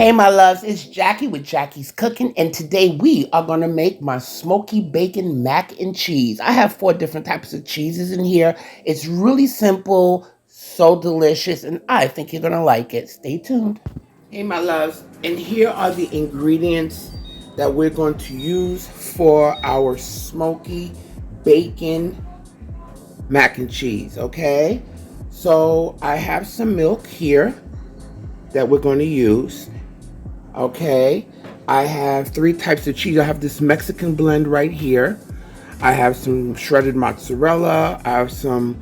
Hey my loves, it's Jackie with Jackie's Cooking, and today we are going to make my smoky bacon mac and cheese. I have 4 different types of cheeses in here. It's really simple, so delicious, and I think you're going to like it. Stay tuned. Hey my loves, and here are the ingredients that we're going to use for our smoky bacon mac and cheese, okay? So I have some milk here that we're going to use. Okay, I have 3 types of cheese. I have this Mexican blend right here. I have some shredded mozzarella. I have some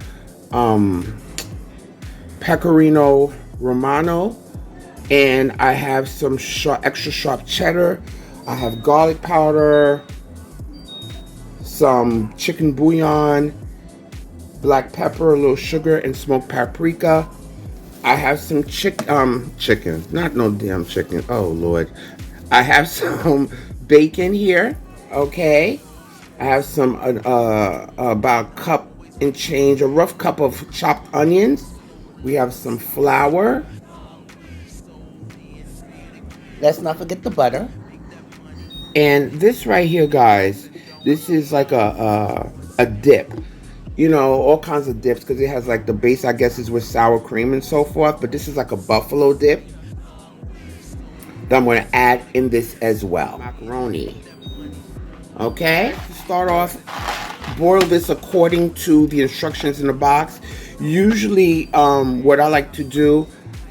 pecorino Romano, and I have some extra sharp cheddar. I have garlic powder, some chicken bouillon, black pepper, a little sugar, and smoked paprika. I have some chicken, not no damn chicken. Oh Lord. I have some bacon here, okay? I have some, about a cup and change, a rough cup of chopped onions. We have some flour. Let's not forget the butter. And this right here, guys, this is like a dip. You know, all kinds of dips, because it has like the base, I guess, is with sour cream and so forth. But this is like a buffalo dip that I'm going to add in this as well. Macaroni. Okay, to start off, boil this according to the instructions in the box. Usually, what I like to do,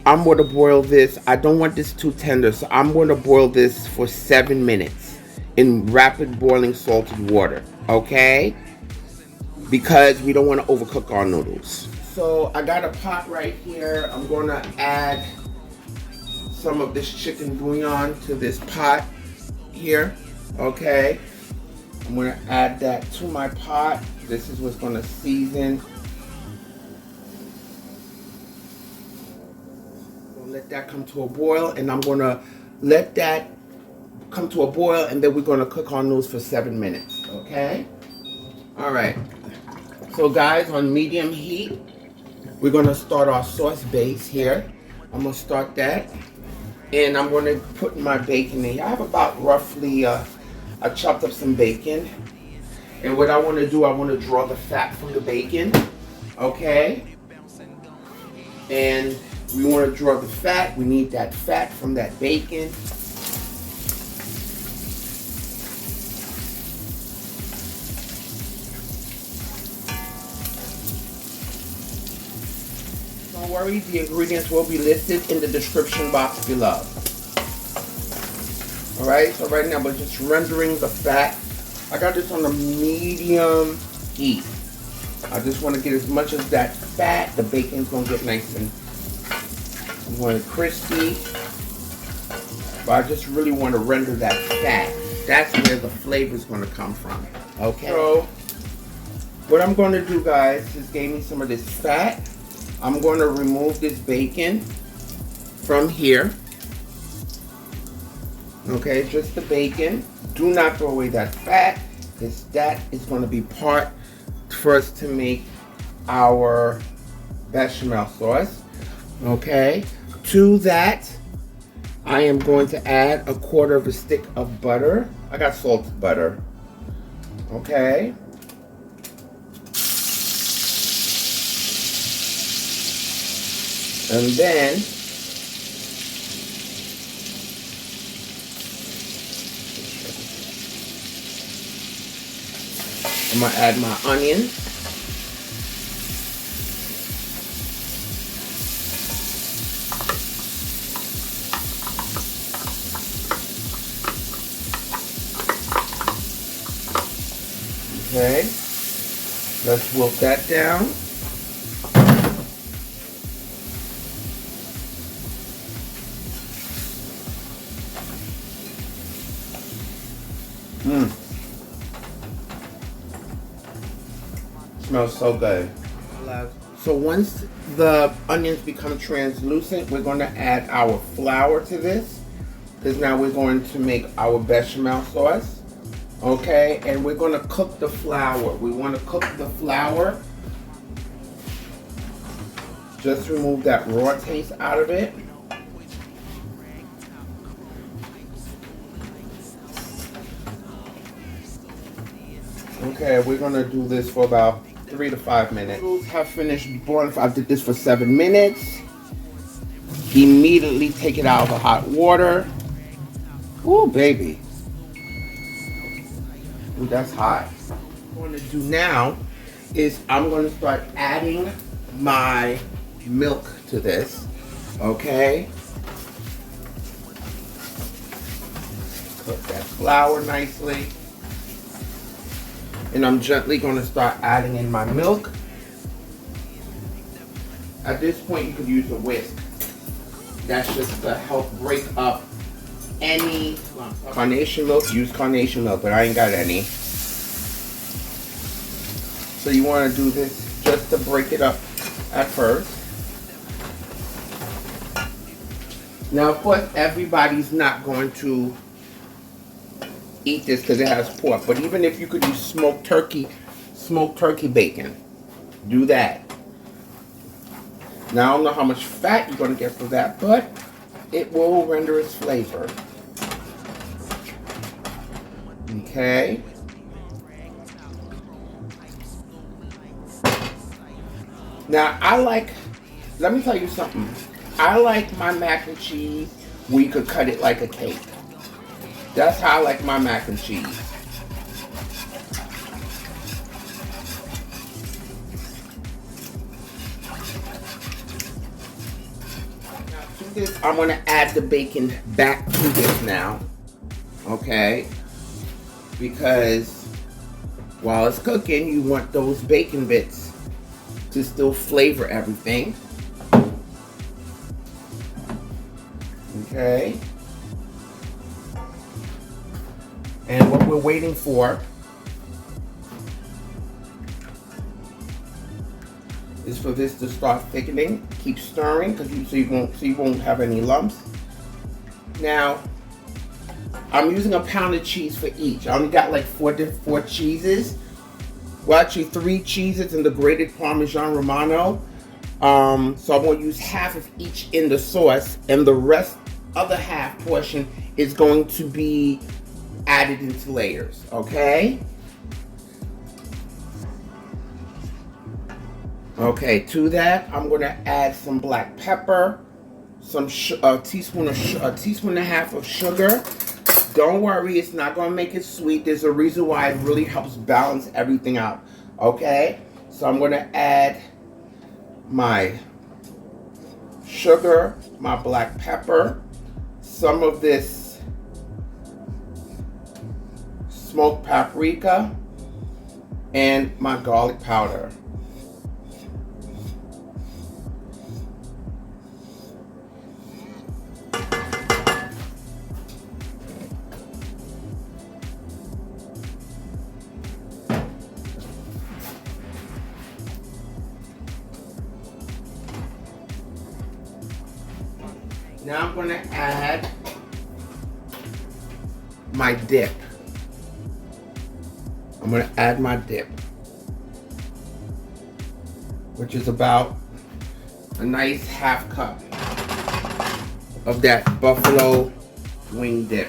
I'm going to boil this. I don't want this too tender, so I'm going to boil this for 7 minutes in rapid boiling salted water. Okay? Because we don't want to overcook our noodles. So I got a pot right here. I'm going to add some of this chicken bouillon to this pot here. Okay. I'm going to add that to my pot. This is what's going to season. I'll let that come to a boil, and I'm going to let that come to a boil, and then we're going to cook our noodles for 7 minutes. Okay. All right. So guys, on medium heat, we're going to start our sauce base here. I'm going to start that. And I'm going to put my bacon in here. I have about roughly, I chopped up some bacon. And what I want to do, I want to draw the fat from the bacon. Okay? And we want to draw the fat. We need that fat from that bacon. Don't worry, the ingredients will be listed in the description box below. Alright, so right now we're just rendering the fat. I got this on a medium heat. I just want to get as much of that fat. The bacon's going to get nice and crispy. But I just really want to render that fat. That's where the flavor is going to come from. Okay. So, what I'm going to do, guys, is give me some of this fat. I'm going to remove this bacon from here. Okay, just the bacon. Do not throw away that fat, because that is going to be part for us to make our bechamel sauce. Okay, to that, I am going to add 1/4 stick of butter. I got salted butter. Okay. And then I'm going to add my onions. Okay. Let's wilt that down. Smells so good. So once the onions become translucent, we're going to add our flour to this, because now we're going to make our bechamel sauce. Okay, and we're going to cook the flour. We want to cook the flour. Just remove that raw taste out of it. Okay, we're gonna do this for about 3 to 5 minutes. Noodles have finished boiling. I did this for 7 minutes. Immediately take it out of the hot water. Ooh, baby. Ooh, that's hot. What I'm gonna do now is I'm gonna start adding my milk to this. Okay. Cook that flour nicely. And I'm gently gonna start adding in my milk. At this point, you could use a whisk. That's just to help break up any carnation milk. Use carnation milk, but I ain't got any. So you want to do this just to break it up at first. Now, of course, everybody's not going to eat this because it has pork. But even if you could use smoked turkey bacon, do that. Now, I don't know how much fat you're going to get for that, but it will render its flavor. Okay. Now, let me tell you something. I like my mac and cheese where you could cut it like a cake. That's how I like my mac and cheese. I'm going to add the bacon back to this now, okay? Because while it's cooking, you want those bacon bits to still flavor everything. Okay? And what we're waiting for is for this to start thickening. Keep stirring because you won't have any lumps. Now, I'm using a pound of cheese for each. I only got like four cheeses. Well, actually 3 cheeses and the grated Parmesan Romano. So I'm going to use half of each in the sauce, and the rest other half portion is going to be added into layers. Okay. Okay, to that, I'm going to add some black pepper, a teaspoon and a half of sugar. Don't worry, it's not going to make it sweet. There's a reason why it really helps balance everything out. Okay, so I'm going to add my sugar, my black pepper, some of this smoked paprika, and my garlic powder. Now I'm going to add my dip. I'm going to add my dip, which is about a nice half cup of that buffalo wing dip.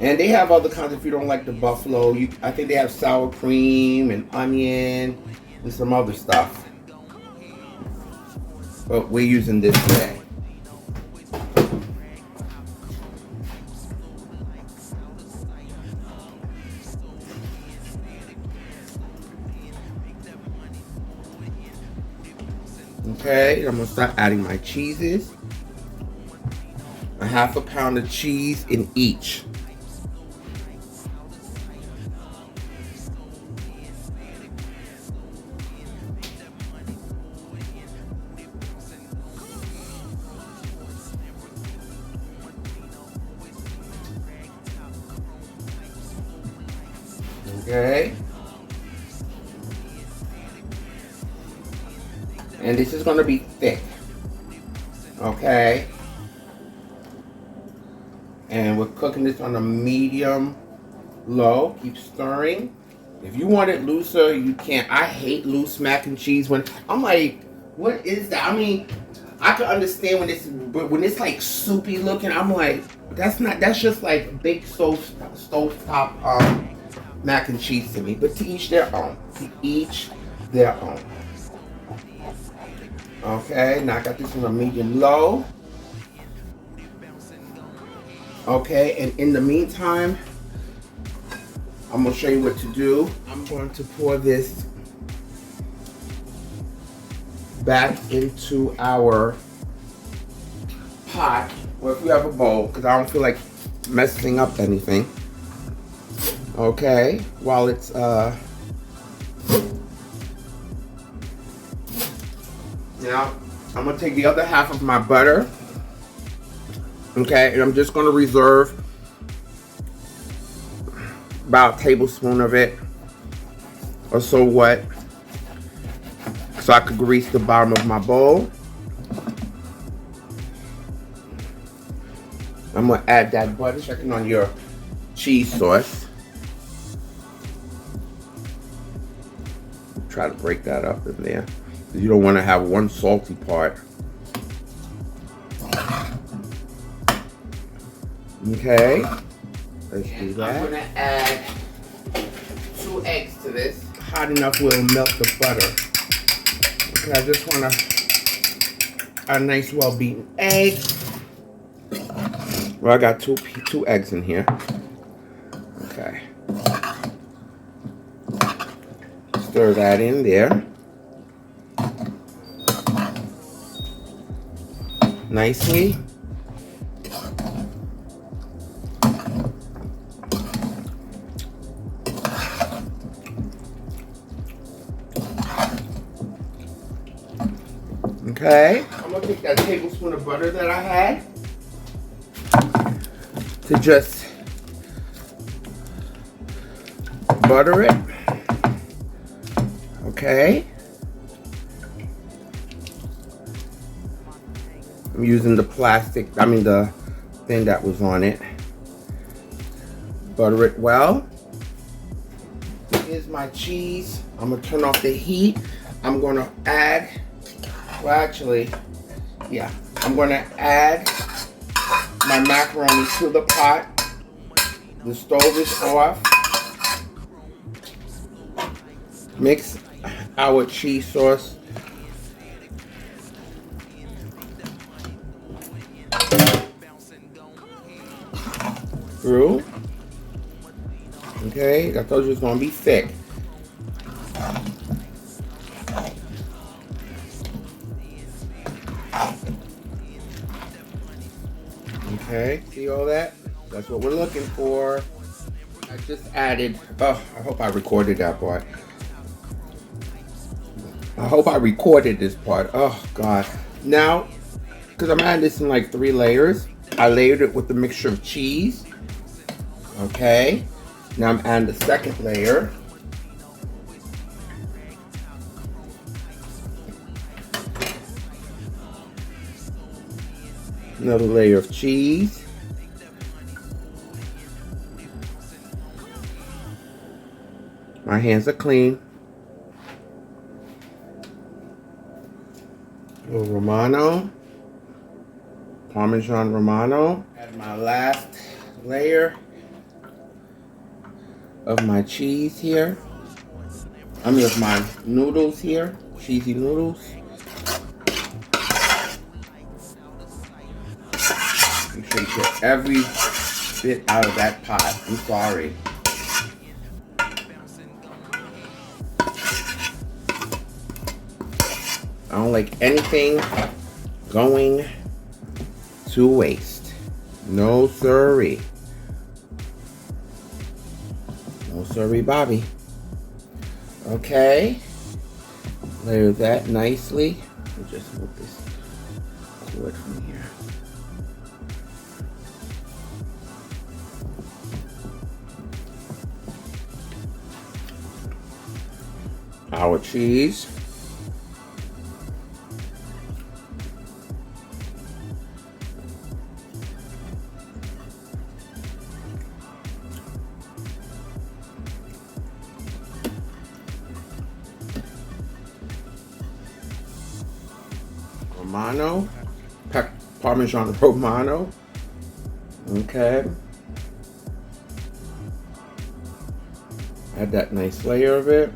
And they have other kinds if you don't like the buffalo. I think they have sour cream and onion and some other stuff. But we're using this today. Okay, I'm gonna start adding my cheeses. A half a pound of cheese in each. Okay. And this is going to be thick. Okay. And we're cooking this on a medium low. Keep stirring. If you want it looser, you can. I hate loose mac and cheese. When I'm like, what is that? I mean, I can understand when it's like soupy looking. I'm like, that's just like big stovetop mac and cheese to me. But to each their own. To each their own. Okay, now I got this on a medium low. Okay, and in the meantime, I'm gonna show you what to do. I'm going to pour this back into our pot, or if you have a bowl, because I don't feel like messing up anything. Okay, while it's now I'm gonna take the other half of my butter. Okay, and I'm just gonna reserve about a tablespoon of it or so what, so I could grease the bottom of my bowl. I'm gonna add that butter, checking on your cheese sauce. Try to break that up in there. You don't want to have one salty part. Okay, let's do that. I'm gonna add 2 eggs to this. Hot enough will melt the butter. Okay, I just want a nice well-beaten egg. Well, I got two eggs in here. Okay. Stir that in there. Nicely. Okay, I'm gonna take that tablespoon of butter that I had to just butter it. Okay. I'm using the the thing that was on it. Butter it well. Here's my cheese. I'm gonna turn off the heat. I'm gonna add, well actually, yeah, I'm gonna add my macaroni to the pot. The stove is off. Mix our cheese sauce through. Okay, I told you it's gonna be thick. Okay, see all that? That's what we're looking for. I just added, oh, I hope I recorded that part. I hope I recorded this part. Oh God. Now, because I'm adding this in like 3 layers, I layered it with a mixture of cheese. Okay. Now I'm adding the second layer. Another layer of cheese. My hands are clean. A little Romano. Parmesan Romano. Add my last layer of my cheese here. I mean of my noodles here. Cheesy noodles. Make sure you get every bit out of that pot. I'm sorry. I don't like anything going to waste. No siree. No siree, Bobby. Okay. Layer that nicely. We'll just move this cord from here. Our cheese. Romano. Parmesan Romano. Okay. Add that nice layer of it.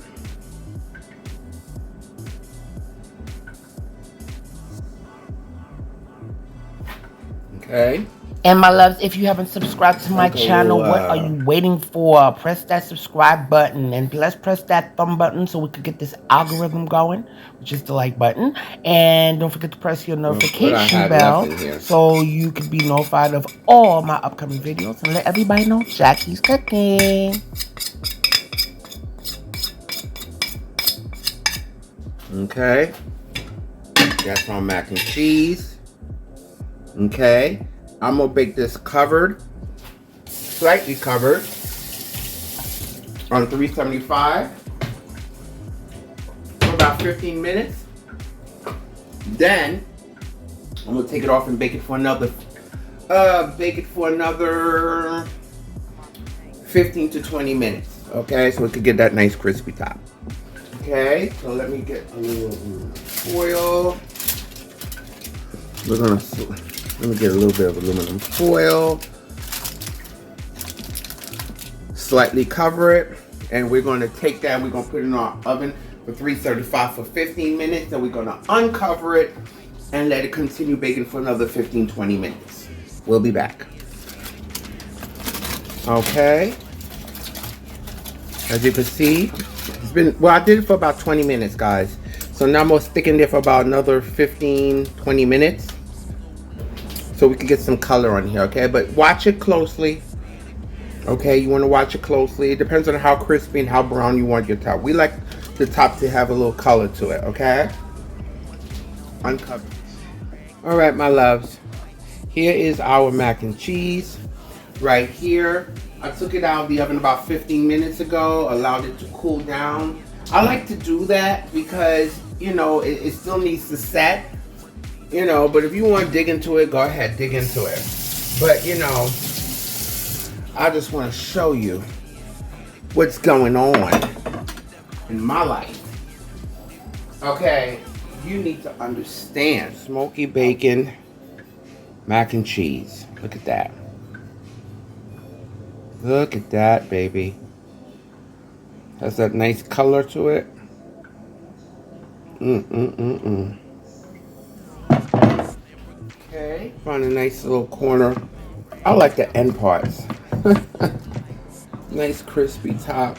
Okay. And my loves, if you haven't subscribed to my channel, what are you waiting for? Press that subscribe button and let's press that thumb button so we could get this algorithm going, which is the like button. And don't forget to press your notification bell so you can be notified of all my upcoming videos and let everybody know Jackie's cooking. Okay. That's my mac and cheese. Okay. I'm gonna bake this covered, slightly covered, on 375 for about 15 minutes. Then I'm gonna take it off and bake it for another 15 to 20 minutes. Okay, so we could get that nice crispy top. Okay, so let me get a little foil. Let me get a little bit of aluminum foil. Slightly cover it. And we're going to take that, we're going to put it in our oven for 335 for 15 minutes. Then we're going to uncover it and let it continue baking for another 15-20 minutes. We'll be back. Okay. As you can see, it's been, well, I did it for about 20 minutes, guys. So now I'm going to stick in there for about another 15-20 minutes. So we can get some color on here, okay? But watch it closely. Okay, you want to watch it closely. It depends on how crispy and how brown you want your top. We like the top to have a little color to it, okay? Uncover. All right, my loves. Here is our mac and cheese right here. I took it out of the oven about 15 minutes ago, allowed it to cool down. I like to do that because, you know, it still needs to set. You know, but if you want to dig into it, go ahead, dig into it. But, you know, I just want to show you what's going on in my life. Okay, you need to understand. Smoky bacon, mac and cheese. Look at that. Look at that, baby. Has that nice color to it. Okay, find a nice little corner. I like the end parts. Nice crispy top.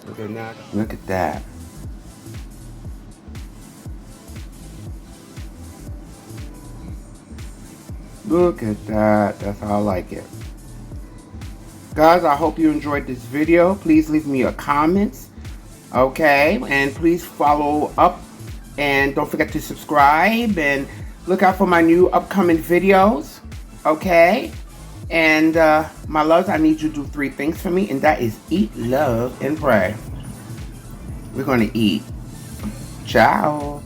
Okay, now look at that. Look at that. That's how I like it. Guys, I hope you enjoyed this video. Please leave me a comment. Okay, and please follow up and don't forget to subscribe and look out for my new upcoming videos. Okay, and my loves, I need you to do 3 things for me, and that is eat, love, and pray. We're gonna eat. Ciao.